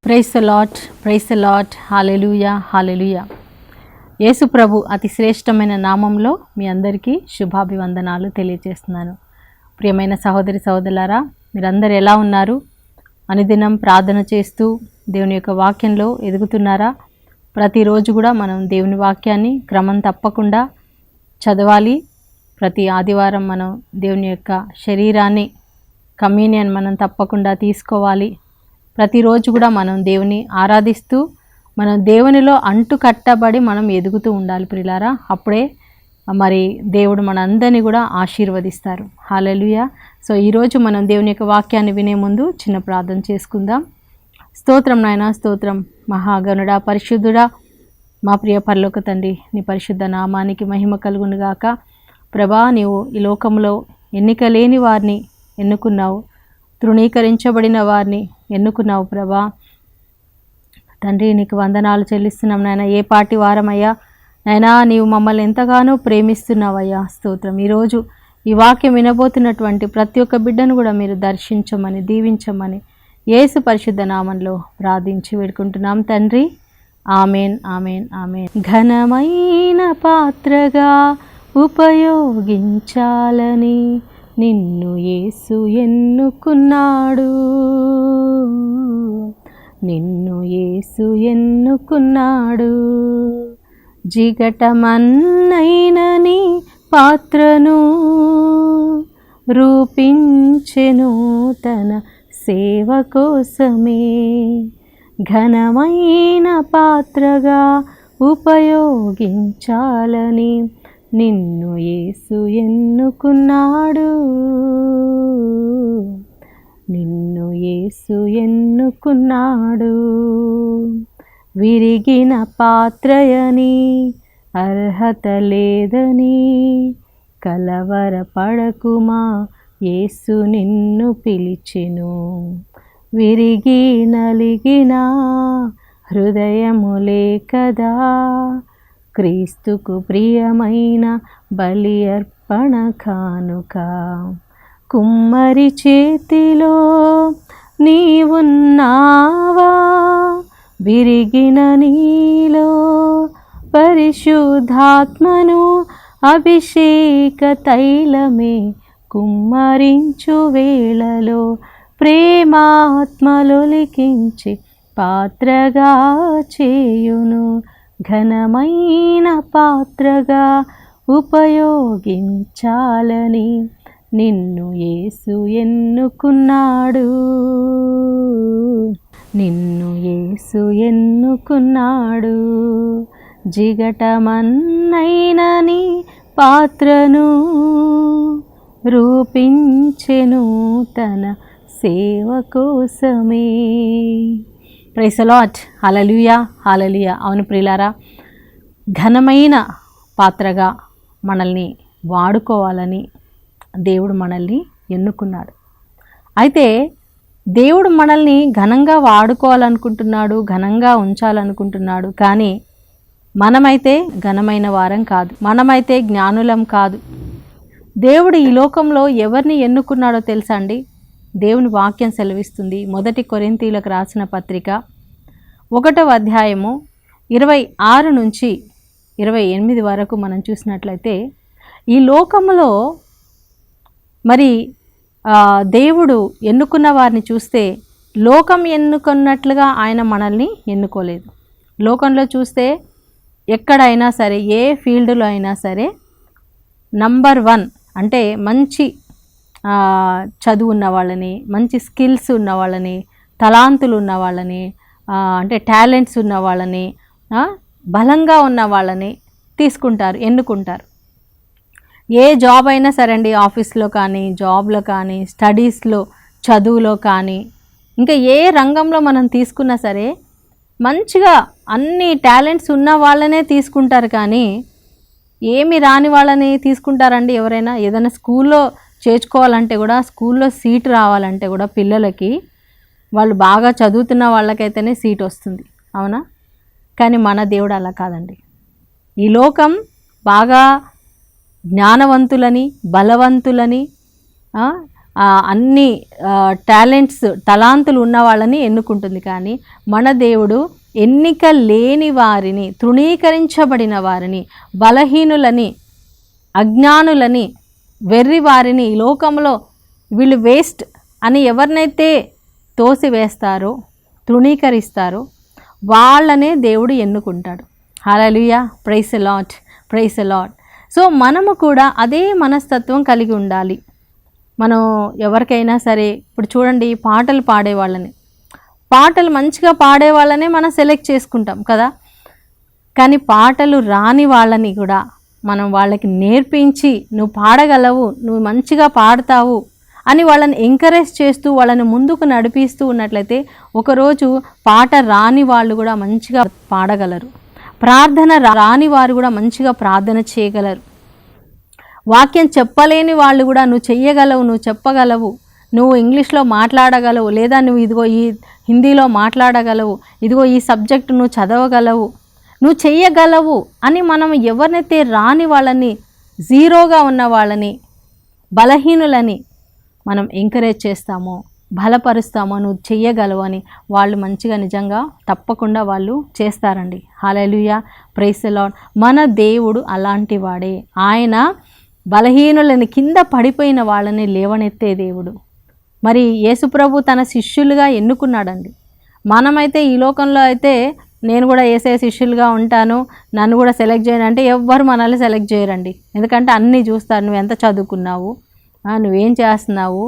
Praise the Lord hallelujah హల్లెలూయా. యేసు ప్రభు అతి శ్రేష్టమైన నామంలో మీ అందరికీ శుభాభివందనాలు తెలియజేస్తున్నాను. ప్రియమైన సహోదరి సహోదరులారా, మీరందరూ ఎలా ఉన్నారు? అనుదినం ప్రార్థన చేస్తూ దేవుని యొక్క వాక్యంలో ఎదుగుతున్నారా? ప్రతిరోజు కూడా మనం దేవుని వాక్యాన్ని క్రమం తప్పకుండా చదవాలి. ప్రతి ఆదివారం మనం దేవుని యొక్క శరీరాన్ని కమ్యూనియన్ మనం తప్పకుండా తీసుకోవాలి. ప్రతిరోజు కూడా మనం దేవుని ఆరాధిస్తూ మనం దేవునిలో అంటు కట్టబడి మనం ఎదుగుతూ ఉండాలి ప్రియులారా. అప్పుడే మరి దేవుడు మనందరినీ కూడా ఆశీర్వదిస్తారు. హల్లెలూయా. సో ఈరోజు మనం దేవుని యొక్క వాక్యాన్ని వినే ముందు చిన్న ప్రార్థన చేసుకుందాం. స్తోత్రం నాయనా, స్తోత్రం మహాగణుడా, పరిశుద్ధుడా, మా ప్రియ పరలోక తండ్రి, నీ పరిశుద్ధ నామానికి మహిమ కలుగును గాక. ప్రభా, నీవు ఈ లోకంలో ఎన్నిక లేని వారిని ఎన్నుకున్నావు, తృణీకరించబడిన వారిని ఎన్నుకున్నావు ప్రభా. తండ్రి, నీకు వందనాలు చెల్లిస్తున్నాం నాయన. ఏ పాటి వారమయ్యా నాయనా, నీవు మమ్మల్ని ఎంతగానో ప్రేమిస్తున్నావయ్యా. స్తోత్రం. ఈరోజు ఈ వాక్యం వినబోతున్నటువంటి ప్రతి ఒక్క బిడ్డను కూడా మీరు దర్శించమని, దీవించమని యేసు పరిశుద్ధ నామంలో ప్రార్థించి వేడుకుంటున్నాం తండ్రి. Amen, amen, amen. ఘనమైన పాత్రగా ఉపయోగించాలని నిన్ను యేసు ఎన్నుకున్నాడు, నిన్ను యేసు ఎన్నుకున్నాడు. జిగటమన్నైన నీ పాత్రను రూపించెను తన సేవ కోసమే. ఘనమైన పాత్రగా ఉపయోగించాలని నిన్ను యేసు ఎన్నుకున్నాడు, నిన్ను యేసు ఎన్నుకున్నాడు. విరిగిన పాత్రయని అర్హత లేదని కలవరపడకుమా, యేసు నిన్ను పిలిచెను. విరిగి నలిగిన హృదయములే కదా క్రీస్తుకు ప్రియమైన బలి అర్పణ కానుక. కుమ్మరి చేతిలో నీవున్నావా, విరిగిన నీలో పరిశుద్ధాత్మను అభిషేక తైలమే కుమ్మరించు వేళలో ప్రేమాత్మలొలికించి పాత్రగా చేయును. ఘనమైన పాత్రగా ఉపయోగించాలని నిన్ను యేసు ఎన్నుకున్నాడు, నిన్ను యేసు ఎన్నుకున్నాడు. జిగటమన్నైన నీ పాత్రను రూపించెను తన సేవ కోసమే. Praise the Lord. Hallelujah hallelujah. అవును ప్రియులారా, ఘనమైన పాత్రగా మనల్ని వాడుకోవాలని దేవుడు మనల్ని ఎన్నుకున్నాడు. అయితే దేవుడు మనల్ని ఘనంగా వాడుకోవాలనుకుంటున్నాడు, ఘనంగా ఉంచాలనుకుంటున్నాడు. కానీ మనమైతే ఘనమైన వారం కాదు, మనమైతే జ్ఞానులం కాదు. దేవుడు ఈ లోకంలో ఎవరిని ఎన్నుకున్నాడో తెలుసా అండి? దేవుని వాక్యం సెలవిస్తుంది. 1 కొరింథీయులకు రాసిన పత్రిక 1వ అధ్యాయము 26 నుంచి 28 వరకు మనం చూసినట్లయితే, ఈ లోకంలో మరి దేవుడు ఎన్నుకున్న వారిని చూస్తే లోకం ఎన్నుకున్నట్లుగా ఆయన మనల్ని ఎన్నుకోలేదు. లోకంలో చూస్తే ఎక్కడైనా సరే, ఏ ఫీల్డ్లో అయినా సరే నంబర్ 1 అంటే మంచి చదువు ఉన్న వాళ్ళని, మంచి స్కిల్స్ ఉన్న వాళ్ళని, తలాంతులు ఉన్న వాళ్ళని, అంటే టాలెంట్స్ ఉన్న వాళ్ళని, బలంగా ఉన్న వాళ్ళని తీసుకుంటారు, ఎన్నుకుంటారు. ఏ జాబ్ అయినా సరే అండి, ఆఫీస్లో కానీ, జాబ్లో కానీ, స్టడీస్లో, చదువులో కానీ, ఇంకా ఏ రంగంలో మనం తీసుకున్నా సరే మంచిగా అన్ని టాలెంట్స్ ఉన్న వాళ్ళనే తీసుకుంటారు. కానీ ఏమి రాని వాళ్ళని తీసుకుంటారండి ఎవరైనా? ఏదైనా స్కూల్లో చేర్చుకోవాలంటే కూడా, స్కూల్లో సీట్ రావాలంటే కూడా పిల్లలకి, వాళ్ళు బాగా చదువుతున్న వాళ్ళకైతేనే సీట్ వస్తుంది, అవునా? కానీ మన దేవుడు అలా కాదండి. ఈ లోకం బాగా జ్ఞానవంతులని, బలవంతులని, అన్ని టాలెంట్స్ తలాంతులు ఉన్న వాళ్ళని ఎన్నుకుంటుంది. కానీ మన దేవుడు ఎన్నిక లేని వారిని, తృణీకరించబడిన వారిని, బలహీనులని, అజ్ఞానులని, వెర్రి వారిని, ఈ లోకంలో వీళ్ళు వేస్ట్ అని ఎవరినైతే తోసివేస్తారో, తృణీకరిస్తారో వాళ్ళనే దేవుడు ఎన్నుకుంటాడు. Hallelujah, praise the Lord, praise the Lord. So మనము కూడా అదే మనస్తత్వం కలిగి ఉండాలి. మనం ఎవరికైనా సరే, ఇప్పుడు చూడండి, పాటలు పాడేవాళ్ళని, పాటలు మంచిగా పాడేవాళ్ళనే మనం సెలెక్ట్ చేసుకుంటాం కదా. కానీ పాటలు రాని వాళ్ళని కూడా మనం వాళ్ళకి నేర్పించి, నువ్వు పాడగలవు, నువ్వు మంచిగా పాడతావు అని వాళ్ళని ఎంకరేజ్ చేస్తూ వాళ్ళని ముందుకు నడిపిస్తూ ఉన్నట్లయితే ఒకరోజు పాట రాని వాళ్ళు కూడా మంచిగా పాడగలరు. ప్రార్థన రాని వారు కూడా మంచిగా ప్రార్థన చేయగలరు. వాక్యం చెప్పలేని వాళ్ళు కూడా నువ్వు చెయ్యగలవు, నువ్వు చెప్పగలవు, నువ్వు ఇంగ్లీష్లో మాట్లాడగలవు, లేదా నువ్వు ఇదిగో ఈ హిందీలో మాట్లాడగలవు, ఇదిగో ఈ సబ్జెక్టు నువ్వు చదవగలవు, నువ్వు చెయ్యగలవు అని మనం ఎవరినైతే రాని వాళ్ళని, జీరోగా ఉన్న వాళ్ళని, బలహీనులని మనం ఎంకరేజ్ చేస్తామో, బలపరుస్తామో, నువ్వు చెయ్యగలవు అని వాళ్ళు మంచిగా నిజంగా తప్పకుండా వాళ్ళు చేస్తారండి. హల్లెలూయా, ప్రైజ్ ది లార్డ్. మన దేవుడు అలాంటి వాడే. ఆయన బలహీనులని, కింద పడిపోయిన వాళ్ళని లేవనెత్తే దేవుడు. మరి యేసుప్రభు తన శిష్యులుగా ఎన్నుకున్నాడండి. మనమైతే ఈ లోకంలో అయితే నేను కూడా యేసయ్య శిష్యులుగా ఉంటాను, నన్ను కూడా సెలెక్ట్ చేయండి అంటే ఎవ్వరు మనల్ని సెలెక్ట్ చేయరండి. ఎందుకంటే అన్నీ చూస్తారు. నువ్వు ఎంత చదువుకున్నావు, నువ్వేం చేస్తున్నావు,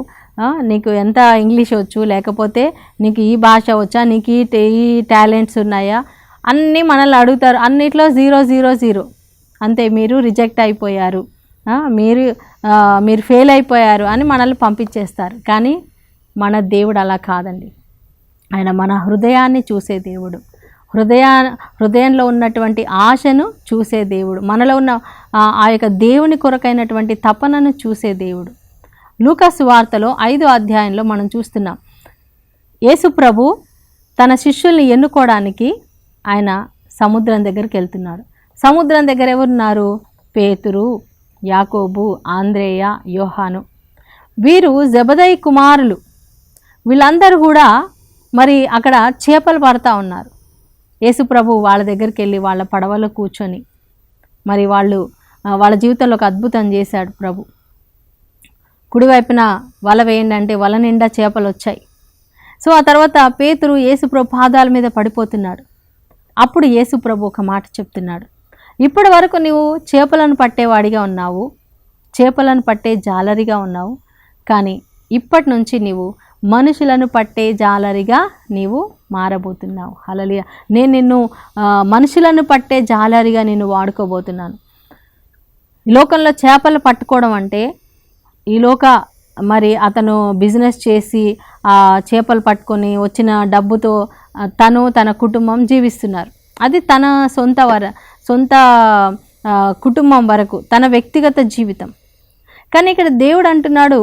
నీకు ఎంత ఇంగ్లీష్ వచ్చు, లేకపోతే నీకు ఈ భాష వచ్చా, నీకు ఈ టాలెంట్స్ ఉన్నాయా, అన్నీ మనల్ని అడుగుతారు. అన్నిట్లో 0 0 0 అంతే, మీరు రిజెక్ట్ అయిపోయారు, మీరు ఫెయిల్ అయిపోయారు అని మనల్ని పంపించేస్తారు. కానీ మన దేవుడు అలా కాదండి. ఆయన మన హృదయాన్ని చూసే దేవుడు, హృదయంలో ఉన్నటువంటి ఆశను చూసే దేవుడు, మనలో ఉన్న ఆ యొక్క దేవుని కొరకైనటువంటి తపనను చూసే దేవుడు. లూకా సువార్తలో 5వ అధ్యాయంలో మనం చూస్తున్నాం. యేసు ప్రభు తన శిష్యుల్ని ఎన్నుకోవడానికి ఆయన సముద్రం దగ్గరికి వెళ్తున్నాడు. సముద్రం దగ్గర ఎవరున్నారు? పేతురు, యాకోబు, ఆంద్రేయ, యోహాను. వీరు జెబెదయి కుమారులు. వీళ్ళందరూ కూడా మరి అక్కడ చేపలు పడతా ఉన్నారు. యేసు ప్రభు వాళ్ళ దగ్గరికి వెళ్ళి వాళ్ళ పడవలో కూర్చొని మరి వాళ్ళ జీవితంలో ఒక అద్భుతం చేశాడు ప్రభు. కుడివైపున వల వేయండి అంటే వల నిండా చేపలు వచ్చాయి. సో ఆ తర్వాత పేతురు యేసుప్రభు పాదాల మీద పడిపోతున్నాడు. అప్పుడు యేసుప్రభు ఒక మాట చెప్తున్నాడు, ఇప్పటి వరకు నువ్వు చేపలను పట్టేవాడిగా ఉన్నావు, చేపలను పట్టే జాలరిగా ఉన్నావు, కానీ ఇప్పటి నుంచి నీవు మనుషులను పట్టే జాలరిగా నీవు మారబోతున్నావు. హల్లెలూయా. నేను నిన్ను మనుషులను పట్టే జాలరిగా నిన్ను వాడుకోబోతున్నాను. ఈ లోకంలో చేపలు పట్టుకోవడం అంటే మరి అతను బిజినెస్ చేసి ఆ చేపలు పట్టుకొని వచ్చిన డబ్బుతో తన కుటుంబం జీవిస్తున్నారు. అది తన సొంత కుటుంబం వరకు, తన వ్యక్తిగత జీవితం. కానీ ఇక్కడ దేవుడు అంటున్నాడు,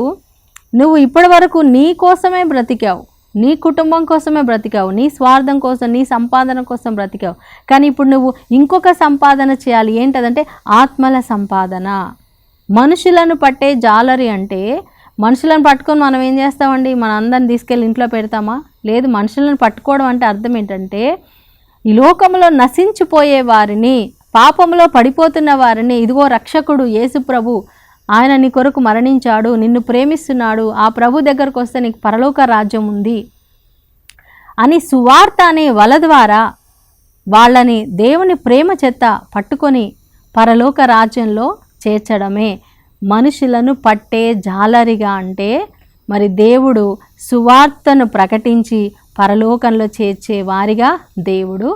నువ్వు ఇప్పటి వరకు నీ కోసమే బ్రతికావు, నీ కుటుంబం కోసమే బ్రతికావు, నీ స్వార్థం కోసం, నీ సంపాదన కోసం బ్రతికావు. కానీ ఇప్పుడు నువ్వు ఇంకొక సంపాదన చేయాలి. ఏంటదంటే ఆత్మల సంపాదన. మనుషులను పట్టే జాలరి అంటే మనుషులను పట్టుకొని మనం ఏం చేస్తామండి? మన అందరిని తీసుకెళ్ళి ఇంట్లో పెడతామా? లేదు. మనుషులను పట్టుకోవడం అంటే అర్థం ఏంటంటే ఈ లోకంలో నశించిపోయే వారిని, పాపంలో పడిపోతున్న వారిని, ఇదిగో రక్షకుడు యేసు ప్రభు, ఆయన నీ కొరకు మరణించాడు, నిన్ను ప్రేమిస్తున్నాడు, ఆ ప్రభు దగ్గరకు వస్తే నీకు పరలోక రాజ్యం ఉంది అని సువార్త అనే వల ద్వారా వాళ్ళని దేవుని ప్రేమ చేత పట్టుకొని పరలోక రాజ్యంలో చేర్చడమే మనుషులను పట్టే జాలరిగా. అంటే మరి దేవుడు సువార్తను ప్రకటించి పరలోకంలో చేర్చే వారిగా దేవుడు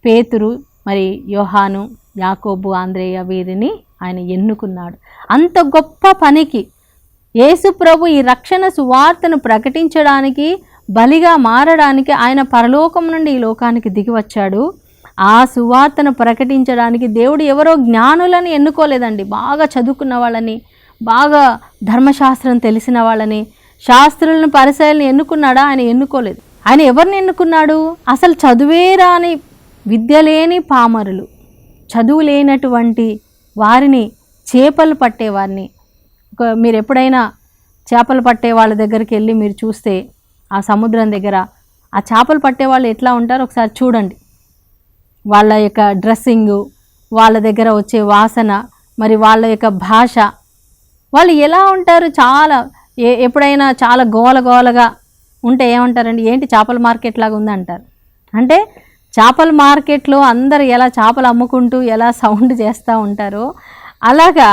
పేతురు, మరి యోహాను, యాకోబు, ఆంద్రేయ వీరిని ఆయన ఎన్నుకున్నాడు. అంత గొప్ప పనికి యేసు ప్రభు ఈ రక్షణ సువార్తను ప్రకటించడానికి, బలిగా మారడానికి ఆయన పరలోకం నుండి ఈ లోకానికి దిగి వచ్చాడు. ఆ సువార్తను ప్రకటించడానికి దేవుడు ఎవరో జ్ఞానులని ఎన్నుకోలేదండి. బాగా చదువుకున్న వాళ్ళని, బాగా ధర్మశాస్త్రం తెలిసిన వాళ్ళని, శాస్త్రులను, పరిసయ్యులను ఎన్నుకున్నాడా? ఆయన ఎన్నుకోలేదు. ఆయన ఎవరిని ఎన్నుకున్నాడు? అసలు చదువే రాని, విద్య లేని పామరులు, చదువు లేనటువంటి వారిని, చేపలు పట్టేవారిని. మీరు ఎప్పుడైనా చేపలు పట్టే వాళ్ళ దగ్గరికి వెళ్ళి మీరు చూస్తే ఆ సముద్రం దగ్గర ఆ చేపలు పట్టే వాళ్ళు ఎట్లా ఉంటారో ఒకసారి చూడండి. వాళ్ళ యొక్క డ్రెస్సింగు, వాళ్ళ దగ్గర వచ్చే వాసన, మరి వాళ్ళ యొక్క భాష, వాళ్ళు ఎలా ఉంటారు, చాలా ఎప్పుడైనా చాలా గోలగా ఉంటే ఏమంటారండి, ఏంటి చేపల మార్కెట్ లాగా ఉంది అంటారు. అంటే చేపల మార్కెట్లో అందరు ఎలా చేపలు అమ్ముకుంటూ ఎలా సౌండ్ చేస్తూ ఉంటారో అలాగా,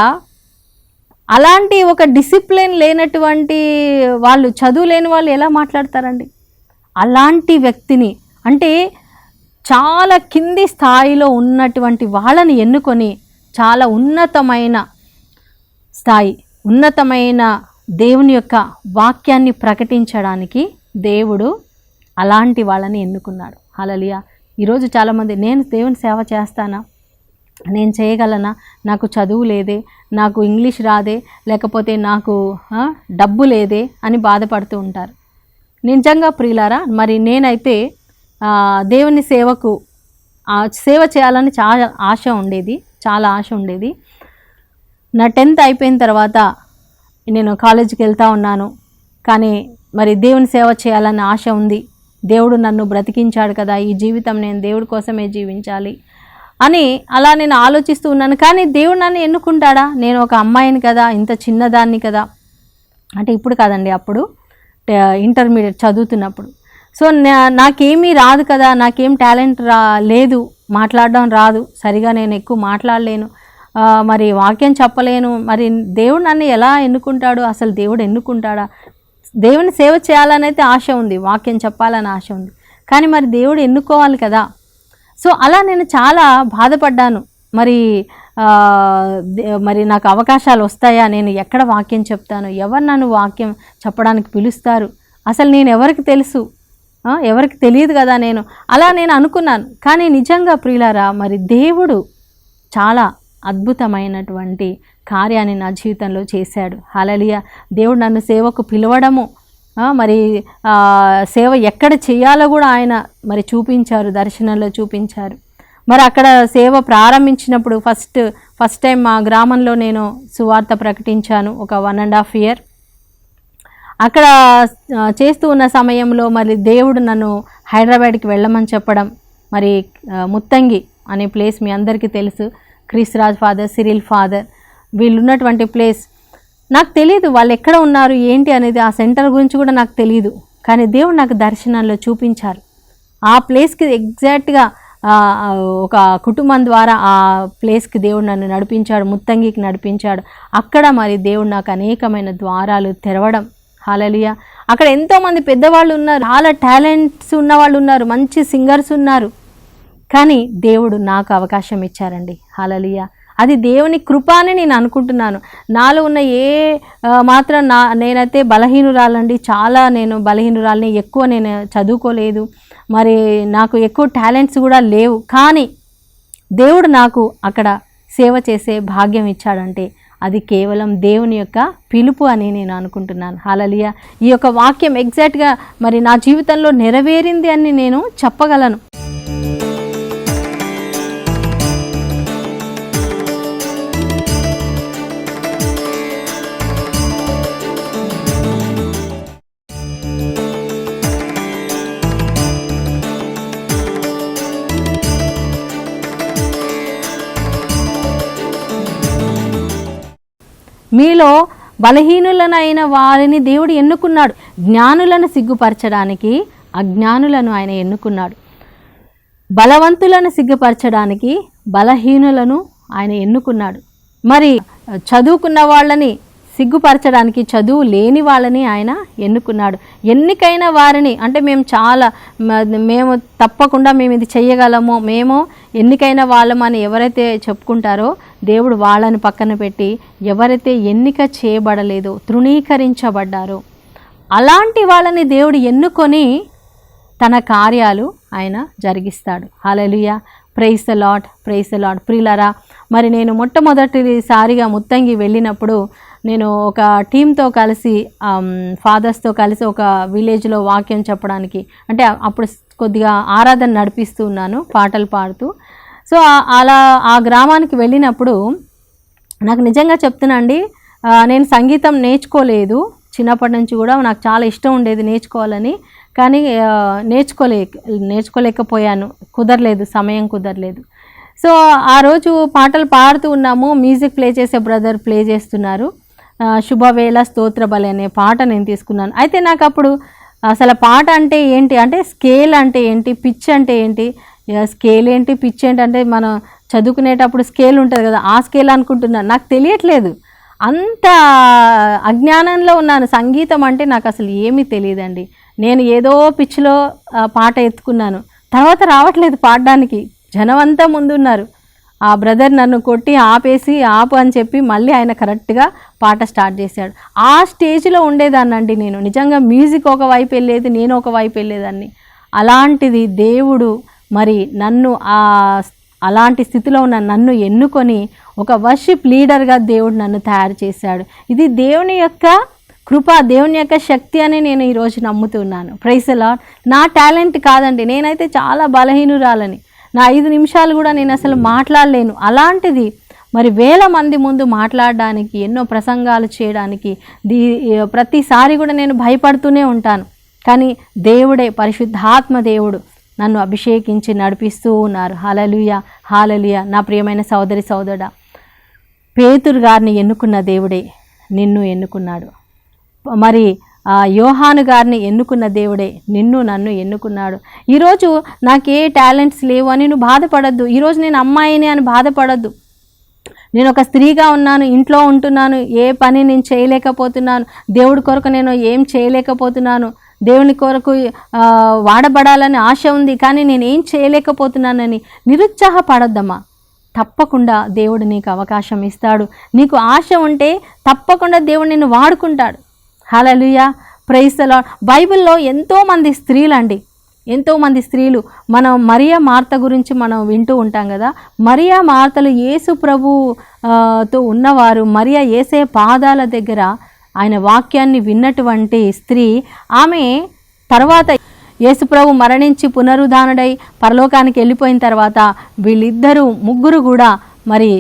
అలాంటి ఒక డిసిప్లిన్ లేనటువంటి వాళ్ళు, చదువు లేని వాళ్ళు ఎలా మాట్లాడతారండి? అలాంటి వ్యక్తిని, అంటే చాలా కింది స్థాయిలో ఉన్నటువంటి వాళ్ళని ఎన్నుకొని చాలా ఉన్నతమైన స్థాయి, ఉన్నతమైన దేవుని యొక్క వాక్యాన్ని ప్రకటించడానికి దేవుడు అలాంటి వాళ్ళని ఎన్నుకున్నాడు. హల్లెలూయా. ఈరోజు చాలామంది, నేను దేవుని సేవ చేస్తానా, నేను చేయగలనా, నాకు చదువు లేదే, నాకు ఇంగ్లీష్ రాదే, లేకపోతే నాకు డబ్బు లేదే అని బాధపడుతూ ఉంటారు. నిజంగా ప్రియులారా, మరి నేనైతే దేవుని సేవకు సేవ చేయాలని చాలా ఆశ ఉండేది. నా 10th అయిపోయిన తర్వాత నేను కాలేజీకి వెళ్తూ ఉన్నాను. కానీ మరి దేవుని సేవ చేయాలని ఆశ ఉంది. దేవుడు నన్ను బ్రతికించాడు కదా, ఈ జీవితం నేను దేవుడి కోసమే జీవించాలి అని అలా నేను ఆలోచిస్తూ ఉన్నాను. కానీ దేవుడు నన్ను ఎన్నుకుంటాడా? నేను ఒక అమ్మాయిని కదా, ఇంత చిన్నదాన్ని కదా, అంటే ఇప్పుడు కాదండి, అప్పుడు ఇంటర్మీడియట్ చదువుతున్నప్పుడు. సో నాకేమీ రాదు కదా, నాకేం టాలెంట్ లేదు, మాట్లాడడం రాదు సరిగా, నేను ఎక్కువ మాట్లాడలేను, మరి వాక్యం చెప్పలేను, మరి దేవుడు నన్ను ఎలా ఎన్నుకుంటాడు, అసలు దేవుడు ఎన్నుకుంటాడా? దేవుని సేవ చేయాలనైతే ఆశ ఉంది, వాక్యం చెప్పాలని ఆశ ఉంది, కానీ మరి దేవుడు ఎన్నుకోవాలి కదా. సో అలా నేను చాలా బాధపడ్డాను. మరి నాకు అవకాశాలు వస్తాయా, నేను ఎక్కడ వాక్యం చెప్తాను, ఎవరు నన్ను వాక్యం చెప్పడానికి పిలుస్తారు, అసలు నేను ఎవరికి తెలుసు, ఎవరికి తెలియదు కదా అలా నేను అనుకున్నాను. కానీ నిజంగా ప్రియులారా, మరి దేవుడు చాలా అద్భుతమైనటువంటి కార్యాన్ని నా జీవితంలో చేశాడు. హల్లెలూయా. దేవుడు నన్ను సేవకు పిలవడము, మరి సేవ ఎక్కడ చేయాలో కూడా ఆయన మరి చూపించారు, దర్శనంలో చూపించారు. మరి అక్కడ సేవ ప్రారంభించినప్పుడు ఫస్ట్ టైం మా గ్రామంలో నేను సువార్త ప్రకటించాను, ఒక 1.5 year. అక్కడ చేస్తూ ఉన్న సమయంలో మరి దేవుడు నన్ను హైదరాబాద్కి వెళ్ళమని చెప్పడం, మరి ముత్తంగి అనే ప్లేస్ మీ అందరికీ తెలుసు, క్రిస్రాజ్ ఫాదర్, సిరిల్ ఫాదర్ వీళ్ళు ఉన్నటువంటి ప్లేస్. నాకు తెలియదు వాళ్ళు ఎక్కడ ఉన్నారు ఏంటి అనేది, ఆ సెంటర్ గురించి కూడా నాకు తెలియదు. కానీ దేవుడు నాకు దర్శనాల్లో చూపించారు. ఆ ప్లేస్కి ఎగ్జాక్ట్గా ఒక కుటుంబం ద్వారా ఆ ప్లేస్కి దేవుడు నన్ను నడిపించాడు, ముత్తంగికి నడిపించాడు. అక్కడ మరి దేవుడు నాకు అనేకమైన ద్వారాలు తెరవడం. హల్లెలూయా. అక్కడ ఎంతోమంది పెద్దవాళ్ళు ఉన్నారు, చాలా టాలెంట్స్ ఉన్నవాళ్ళు ఉన్నారు, మంచి సింగర్స్ ఉన్నారు. కానీ దేవుడు నాకు అవకాశం ఇచ్చారండి. హల్లెలూయా. అది దేవుని కృప అని నేను అనుకుంటున్నాను. నాలో ఉన్న మాత్రం నేనైతే బలహీనురాలండి, చాలా నేను బలహీనురాలని, ఎక్కువ నేను చదువుకోలేదు, మరి నాకు ఎక్కువ టాలెంట్స్ కూడా లేవు. కానీ దేవుడు నాకు అక్కడ సేవ చేసే భాగ్యం ఇచ్చాడంటే అది కేవలం దేవుని యొక్క పిలుపు అని నేను అనుకుంటున్నాను. హల్లెలూయా. ఈ యొక్క వాక్యం ఎగ్జాక్ట్గా మరి నా జీవితంలో నెరవేరింది అని నేను చెప్పగలను. మీలో బలహీనులనైన వారిని దేవుడు ఎన్నుకున్నాడు. జ్ఞానులను సిగ్గుపరచడానికి అజ్ఞానులను ఆయన ఎన్నుకున్నాడు. బలవంతులను సిగ్గుపరచడానికి బలహీనులను ఆయన ఎన్నుకున్నాడు. మరి చదువుకున్న వాళ్ళని సిగ్గుపరచడానికి చదువు లేని వాళ్ళని ఆయన ఎన్నుకున్నాడు. ఎన్నికైన వారిని, అంటే మేము తప్పకుండా మేము ఇది చెయ్యగలము, మేము ఎన్నికైన వాళ్ళమని ఎవరైతే చెప్పుకుంటారో దేవుడు వాళ్ళని పక్కన పెట్టి ఎవరైతే ఎన్నిక చేయబడలేదో, తృణీకరించబడ్డారో అలాంటి వాళ్ళని దేవుడు ఎన్నుకొని తన కార్యాలు ఆయన జరిగిస్తాడు. Hallelujah. Praise the Lord, praise the Lord. ప్రియులారా, మరి నేను మొట్టమొదటిసారిగా ముత్తంగి వెళ్ళినప్పుడు నేను ఒక టీంతో కలిసి, ఫాదర్స్తో కలిసి ఒక విలేజ్లో వాక్యం చెప్పడానికి, అంటే అప్పుడు కొద్దిగా ఆరాధన నడిపిస్తూ ఉన్నాను పాటలు పాడుతూ. సో అలా ఆ గ్రామానికి వెళ్ళినప్పుడు నాకు నిజంగా చెప్తున్నా అండి, నేను సంగీతం నేర్చుకోలేదు, చిన్నప్పటి నుంచి కూడా నాకు చాలా ఇష్టం ఉండేది నేర్చుకోవాలని. కానీ నేర్చుకోలేకపోయాను, కుదరలేదు, సమయం కుదరలేదు. సో ఆ రోజు పాటలు పాడుతూ ఉన్నాము, మ్యూజిక్ ప్లే చేసే బ్రదర్ ప్లే చేస్తున్నారు. శుభవేళ స్తోత్ర బలి అనే పాట నేను తీసుకున్నాను. అయితే నాకు అప్పుడు అసలు పాట అంటే ఏంటి, అంటే స్కేల్ అంటే ఏంటి, పిచ్ అంటే ఏంటి, స్కేల్ ఏంటి, పిచ్ ఏంటి అంటే మనం చదువుకునేటప్పుడు స్కేల్ ఉంటుంది కదా, ఆ స్కేల్ అనుకుంటున్నాను. నాకు తెలియట్లేదు, అంత అజ్ఞానంలో ఉన్నాను. సంగీతం అంటే నాకు అసలు ఏమీ తెలియదండి. నేను ఏదో పిచ్చిలో పాట ఎత్తుకున్నాను, తర్వాత రావట్లేదు పాడడానికి. జనం అంతా ముందున్నారు. ఆ బ్రదర్ నన్ను కొట్టి ఆపు అని చెప్పి మళ్ళీ ఆయన కరెక్ట్గా పాట స్టార్ట్ చేశాడు. ఆ స్టేజ్లో ఉండేదాన్నండి నేను. నిజంగా మ్యూజిక్ ఒక వైపు వెళ్ళేది, నేను ఒక వైపు వెళ్ళేదాన్ని. అలాంటిది దేవుడు మరి నన్ను అలాంటి స్థితిలో ఉన్న నన్ను ఎన్నుకొని ఒక వర్షిప్ లీడర్గా దేవుడు నన్ను తయారు చేశాడు. ఇది దేవుని యొక్క కృప, దేవుని యొక్క శక్తి అని నేను ఈరోజు నమ్ముతున్నాను. Praise the Lord. నా టాలెంట్ కాదండి, నేనైతే చాలా బలహీనురాలని. నా 5 నిమిషాలు కూడా నేను అసలు మాట్లాడలేను. అలాంటిది మరి వేల మంది ముందు మాట్లాడడానికి, ఎన్నో ప్రసంగాలు చేయడానికి ప్రతిసారి కూడా నేను భయపడుతూనే ఉంటాను. కానీ దేవుడే, పరిశుద్ధాత్మ దేవుడు నన్ను అభిషేకించి నడిపిస్తూ ఉన్నారు. హల్లెలూయా, హల్లెలూయా. నా ప్రియమైన సోదరి సోదరుడా, పేతురు గారిని ఎన్నుకున్న దేవుడే నిన్ను ఎన్నుకున్నాడు. మరి యోహాను గారిని ఎన్నుకున్న దేవుడే నిన్ను నన్ను ఎన్నుకున్నాడు. ఈరోజు నాకే టాలెంట్స్ లేవు అని నువ్వు బాధపడద్దు. ఈరోజు నేను అమ్మాయిని అని బాధపడద్దు. నేను ఒక స్త్రీగా ఉన్నాను, ఇంట్లో ఉంటున్నాను, ఏ పని నేను చేయలేకపోతున్నాను, దేవుడి కొరకు నేను ఏం చేయలేకపోతున్నాను, దేవుని కొరకు వాడబడాలని ఆశ ఉంది, కానీ నేను ఏం చేయలేకపోతున్నానని నిరుత్సాహపడద్దమ్మా. తప్పకుండా దేవుడు నీకు అవకాశం ఇస్తాడు. నీకు ఆశ ఉంటే తప్పకుండా దేవుడు నిన్ను వాడుకుంటాడు. హల్లెలూయా, ప్రైజ్ ది లార్డ్. బైబిల్లో ఎంతోమంది స్త్రీలు, మనం మరియా మార్త గురించి మనం వింటూ ఉంటాం కదా. మరియా మార్తలు యేసు ప్రభుతో ఉన్నవారు. మరియా యేసే పాదాల దగ్గర ఆయన వాక్యాన్ని విన్నటువంటి స్త్రీ. ఆమె తర్వాత యేసుప్రభు మరణించి పునరుద్ధానుడై పరలోకానికి వెళ్ళిపోయిన తర్వాత ముగ్గురు కూడా మరి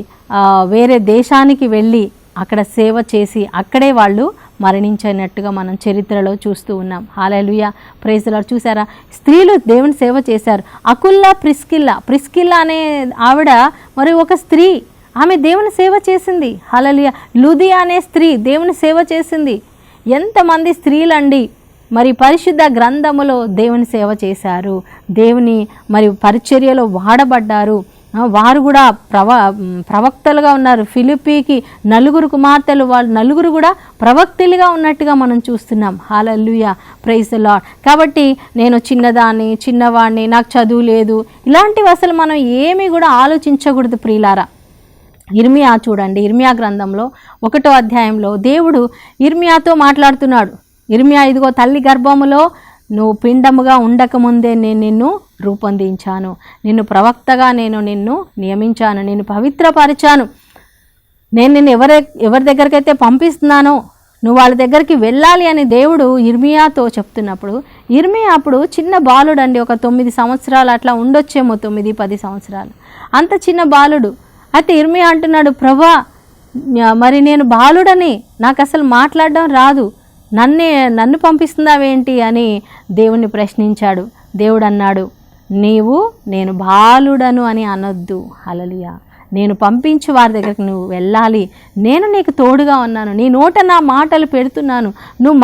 వేరే దేశానికి వెళ్ళి అక్కడ సేవ చేసి అక్కడే వాళ్ళు మరణించినట్టుగా మనం చరిత్రలో చూస్తూ ఉన్నాం. హల్లెలూయా, ప్రైజ్ ది లార్డ్. చూసారా, స్త్రీలు దేవుని సేవ చేశారు. అకుల్లా ప్రిస్కిల్లా అనే ఆవిడ మరి ఒక స్త్రీ, ఆమె దేవుని సేవ చేసింది. హల్లెలూయా. లుదియా అనే స్త్రీ దేవుని సేవ చేసింది. ఎంతమంది స్త్రీలండి మరి పరిశుద్ధ గ్రంథములో దేవుని సేవ చేశారు, దేవుని మరి పరిచర్యలో వాడబడ్డారు. వారు కూడా ప్రవక్తలుగా ఉన్నారు. ఫిలిప్పీకి 4 కుమార్తెలు, వాళ్ళు 4 కూడా ప్రవక్తలుగా ఉన్నట్టుగా మనం చూస్తున్నాం. హల్లెలూయా, ప్రైజ్ ది లార్డ్. కాబట్టి నేను చిన్నవాడిని, నాకు చదువు లేదు, ఇలాంటివి అసలు మనం ఏమీ కూడా ఆలోచించకూడదు ప్రియులారా. ఇర్మియా చూడండి, ఇర్మియా గ్రంథంలో 1వ అధ్యాయంలో దేవుడు ఇర్మియాతో మాట్లాడుతున్నాడు. ఇర్మియా, ఇదిగో తల్లి గర్భములో నువ్వు పిండముగా ఉండకముందే నేను నిన్ను రూపొందించాను, నిన్ను ప్రవక్తగా నేను నిన్ను నియమించాను, నిన్ను పవిత్రపరిచాను. నేను నిన్ను ఎవరి దగ్గరికైతే పంపిస్తున్నానో నువ్వు వాళ్ళ దగ్గరికి వెళ్ళాలి అని దేవుడు ఇర్మియాతో చెప్తున్నప్పుడు, ఇర్మియా అప్పుడు చిన్న బాలుడు అండి, ఒక 9 సంవత్సరాలు అట్లా ఉండొచ్చేమో, 9-10 సంవత్సరాలు, అంత చిన్న బాలుడు. అయితే ఇర్మియా అంటున్నాడు, ప్రభా మరి నేను బాలుడని, నాకు అసలు మాట్లాడడం రాదు, నన్ను పంపిస్తున్నావేంటి అని దేవుణ్ణి ప్రశ్నించాడు. దేవుడు అన్నాడు, నేను బాలుడను అని అనొద్దు. హల్లెలూయా. నేను పంపించి వారి దగ్గరికి నువ్వు వెళ్ళాలి, నేను నీకు తోడుగా ఉన్నాను, నీ నోట నా మాటలు పెడుతున్నాను, నువ్వు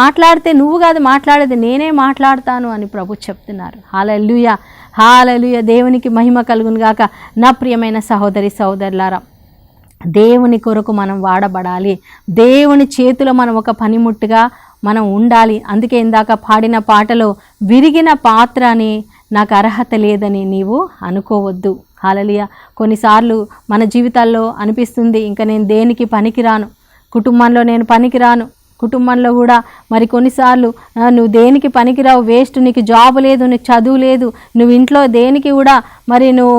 మాట్లాడితే నువ్వు కాదు మాట్లాడేది, నేనే మాట్లాడతాను అని ప్రభు చెప్తున్నారు. హల్లెలూయా, హల్లెలూయా. దేవునికి మహిమ కలుగును గాక. నా ప్రియమైన సహోదరి సహోదరులారా, దేవుని కొరకు మనం వాడబడాలి. దేవుని చేతిలో మనం ఒక పనిముట్టుగా మనం ఉండాలి. అందుకే ఇందాక పాడిన పాటలో విరిగిన పాత్ర అని నాకు అర్హత లేదని నీవు అనుకోవద్దు. హల్లెలూయా. కొన్నిసార్లు మన జీవితాల్లో అనిపిస్తుంది, ఇంకా నేను దేనికి పనికిరాను, కుటుంబంలో నేను పనికిరాను, కుటుంబంలో కూడా మరి కొన్నిసార్లు నువ్వు దేనికి పనికిరావు, వేస్ట్, నీకు జాబ్ లేదు, నీకు చదువు లేదు, నువ్వు ఇంట్లో దేనికి కూడా మరి నువ్వు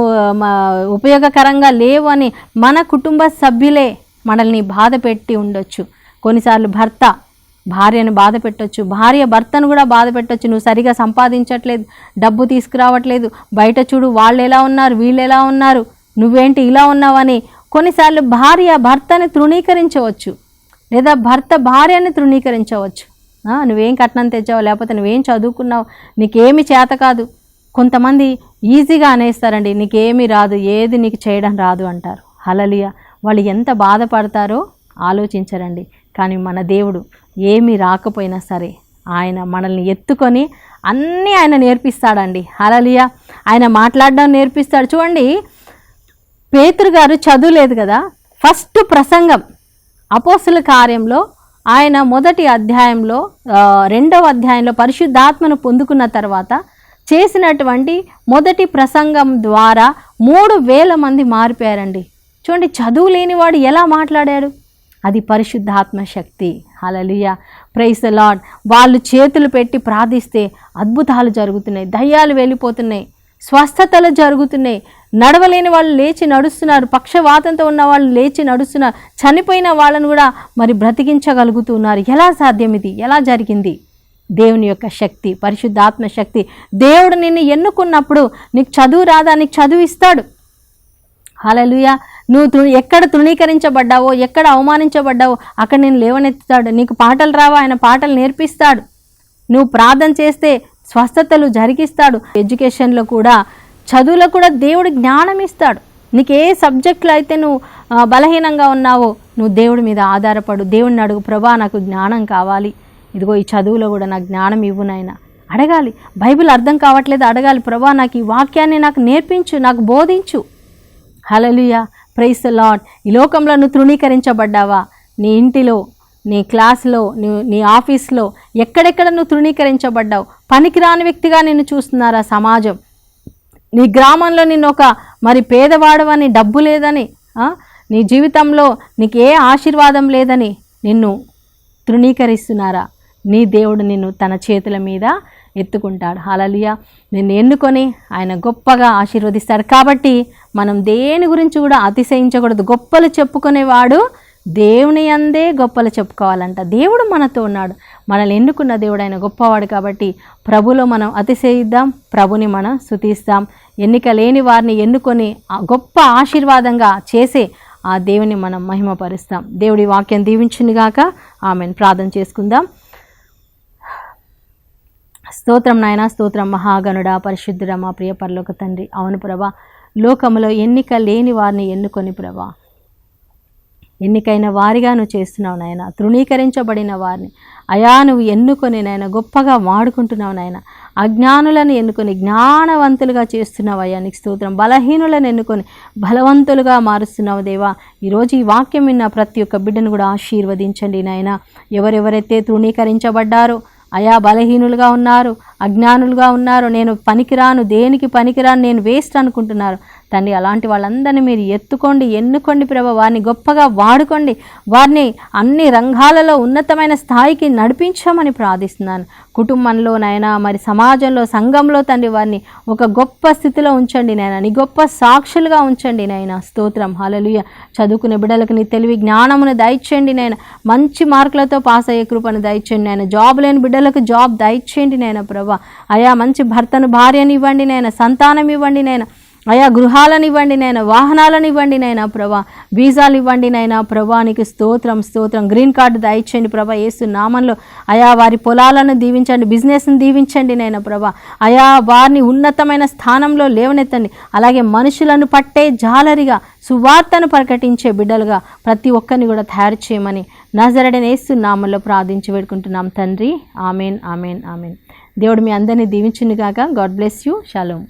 ఉపయోగకరంగా లేవు అని మన కుటుంబ సభ్యులే మనల్ని బాధ పెట్టి ఉండొచ్చు. కొన్నిసార్లు భర్త భార్యను బాధ పెట్టొచ్చు, భార్య భర్తను కూడా బాధ పెట్టొచ్చు. నువ్వు సరిగా సంపాదించట్లేదు, డబ్బు తీసుకురావట్లేదు, బయట చూడు వాళ్ళు ఎలా ఉన్నారు, వీళ్ళు ఎలా ఉన్నారు, నువ్వేంటి ఇలా ఉన్నావని కొన్నిసార్లు భార్య భర్తని తృణీకరించవచ్చు. లేదా భర్త భార్యని తృణీకరించవచ్చు. నువ్వేం కట్నం తెచ్చావు, లేకపోతే నువ్వేం చదువుకున్నావు, నీకేమి చేత కాదు. కొంతమంది ఈజీగా అనేస్తారండి, నీకేమీ రాదు, ఏది నీకు చేయడం రాదు అంటారు. హల్లెలూయా. వాళ్ళు ఎంత బాధపడతారో ఆలోచించరండి. కానీ మన దేవుడు ఏమీ రాకపోయినా సరే ఆయన మనల్ని ఎత్తుకొని అన్నీ ఆయన నేర్పిస్తాడండి. హల్లెలూయా. ఆయన మాట్లాడడం నేర్పిస్తాడు. చూడండి, పేతురు గారు చదువులేదు కదా, ఫస్ట్ ప్రసంగం అపోస్తలుల కార్యంలో ఆయన మొదటి అధ్యాయంలో 2వ అధ్యాయంలో పరిశుద్ధాత్మను పొందుకున్న తర్వాత చేసినటువంటి మొదటి ప్రసంగం ద్వారా 3,000 మంది మారిపోయారండి. చూడండి, చదువు లేనివాడు ఎలా మాట్లాడాడు? అది పరిశుద్ధాత్మ శక్తి. హల్లెలూయా, ప్రైజ్ ది లార్డ్. వాళ్ళు చేతులు పెట్టి ప్రార్థిస్తే అద్భుతాలు జరుగుతున్నాయి, దయ్యాలు వెళ్ళిపోతున్నాయి, స్వస్థతలు జరుగుతున్నాయి, నడవలేని వాళ్ళు లేచి నడుస్తున్నారు, పక్షవాతంతో ఉన్న వాళ్ళు లేచి నడుస్తున్నారు, చనిపోయిన వాళ్ళను కూడా మరి బ్రతికించగలుగుతున్నారు. ఎలా సాధ్యం? ఇది ఎలా జరిగింది? దేవుని యొక్క శక్తి, పరిశుద్ధాత్మ శక్తి. దేవుడు నిన్ను ఎన్నుకున్నప్పుడు నీకు చదువు రాదా? నీకు చదువు ఇస్తాడు. హల్లెలూయా. నువ్వు ఎక్కడ తృణీకరించబడ్డావో, ఎక్కడ అవమానించబడ్డావో అక్కడ నేను లేవనెత్తుతాడు. నీకు పాటలు రావా? ఆయన పాటలు నేర్పిస్తాడు. నువ్వు ప్రార్థన చేస్తే స్వస్థతలు జరిగిస్తాడు. ఎడ్యుకేషన్లో కూడా, చదువులో కూడా దేవుడు జ్ఞానం ఇస్తాడు. నీకు ఏ సబ్జెక్టులో అయితే నువ్వు బలహీనంగా ఉన్నావో నువ్వు దేవుడి మీద ఆధారపడు. దేవుడిని అడుగు, ప్రభా నాకు జ్ఞానం కావాలి, ఇదిగో ఈ చదువులో కూడా నాకు జ్ఞానం ఇవ్వు నాయన. అడగాలి. బైబిల్ అర్థం కావట్లేదు, అడగాలి, ప్రభా నాకు ఈ వాక్యాన్ని నాకు నేర్పించు, నాకు బోధించు. హల్లెలూయా, ప్రైజ్ ది లార్డ్. ఈ లోకంలో నువ్వు తృణీకరించబడ్డావా? నీ ఇంటిలో, నీ క్లాస్లో, నీ ఆఫీస్లో, ఎక్కడెక్కడ నువ్వు తృణీకరించబడ్డావు? పనికిరాని వ్యక్తిగా నిన్ను చూస్తున్నారా సమాజం? నీ గ్రామంలో నిన్ను ఒక మరి పేదవాడవని, డబ్బు లేదని, నీ జీవితంలో నీకు ఏ ఆశీర్వాదం లేదని నిన్ను తృణీకరిస్తున్నారా? నీ దేవుడు నిన్ను తన చేతుల మీద ఎత్తుకుంటాడు. హల్లెలూయా. నిన్ను ఎన్నుకొని ఆయన గొప్పగా ఆశీర్వదిస్తాడు. కాబట్టి మనం దేని గురించి కూడా అతిశయించకూడదు. గొప్పలు చెప్పుకునేవాడు దేవుని అందే గొప్పలు చెప్పుకోవాలంట. దేవుడు మనతో ఉన్నాడు, మనల్ని ఎన్నుకున్న దేవుడు ఆయన గొప్పవాడు. కాబట్టి ప్రభులో మనం అతిశయిద్దాం, ప్రభుని మనం స్తుతిస్తాం. ఎన్నిక లేని వారిని ఎన్నుకొని గొప్ప ఆశీర్వాదంగా చేసే ఆ దేవుని మనం మహిమపరుస్తాం. దేవుడి వాక్యం దీవించునుగాక. ఆమెన్. ప్రార్థన చేసుకుందాం. స్తోత్రం నాయన, స్తోత్రం మహాగణుడా, పరిశుద్ధుడా, మా ప్రియ పరలోక తండ్రి. అవును ప్రభా, లోకంలో ఎన్నిక లేని వారిని ఎన్నుకొని ప్రభా ఎన్నికైన వారిగా నువ్వు చేస్తున్నావు నాయన. తృణీకరించబడిన వారిని అయా నువ్వు ఎన్నుకొని నాయన గొప్పగా వాడుకుంటున్నావు నాయన. అజ్ఞానులను ఎన్నుకొని జ్ఞానవంతులుగా చేస్తున్నావు అయ్యా, నీకు స్తోత్రం. బలహీనులను ఎన్నుకొని బలవంతులుగా మారుస్తున్నావు దేవా. ఈరోజు ఈ వాక్యం విన్న ప్రతి ఒక్క బిడ్డను కూడా ఆశీర్వదించండి నాయన. ఎవరెవరైతే తృణీకరించబడ్డారో అయా, బలహీనులుగా ఉన్నారు, అజ్ఞానులుగా ఉన్నారు, నేను పనికిరాను, దేనికి పనికిరాను, నేను వేస్ట్ అనుకుంటున్నారు తండ్రి, అలాంటి వాళ్ళందరినీ మీరు ఎత్తుకోండి, ఎన్నుకోండి ప్రభా. వారిని గొప్పగా వాడుకోండి, వారిని అన్ని రంగాలలో ఉన్నతమైన స్థాయికి నడిపించమని ప్రార్థిస్తున్నాను. కుటుంబంలో నాయన, మరి సమాజంలో, సంఘంలో తండ్రి వారిని ఒక గొప్ప స్థితిలో ఉంచండి నాయన. నీ గొప్ప సాక్షులుగా ఉంచండి నాయన. స్తోత్రం. హల్లెలూయా. చదువుకునే బిడ్డలకు నీ తెలివి జ్ఞానమును దయచేయండి నాయన. మంచి మార్కులతో పాస్ అయ్యే కృపను దయచేయండి నాయన. జాబ్ లేని బిడ్డలకు జాబ్ దయచేయండి నాయన ప్రభా. అయా మంచి భర్తను, భార్యను ఇవ్వండి నాయన. సంతానం ఇవ్వండి నాయన. అయా గృహాలను ఇవ్వండి నాయన, వాహనాలను ఇవ్వండి నాయన ప్రభా, వీసాలు ఇవ్వండి నాయన ప్రభా. నీకు స్తోత్రం, స్తోత్రం. గ్రీన్ కార్డు దయచేయండి ప్రభా యేసు నామంలో. అయా వారి పొలాలను దీవించండి, బిజినెస్ని దీవించండి నాయన ప్రభా. అయా వారిని ఉన్నతమైన స్థానంలో లేవనెత్తండి. అలాగే మనుషులను పట్టే జాలరిగా, సువార్తను ప్రకటించే బిడ్డలుగా ప్రతి ఒక్కరిని కూడా తయారు చేయమని నజరేయుడైన యేసు నామంలో ప్రార్థించి వేడుకుంటున్నాం తండ్రి. Amen, amen, amen. దేవుడు మీ అందరినీ దీవించునుగాక. God bless you. షాలోమ్.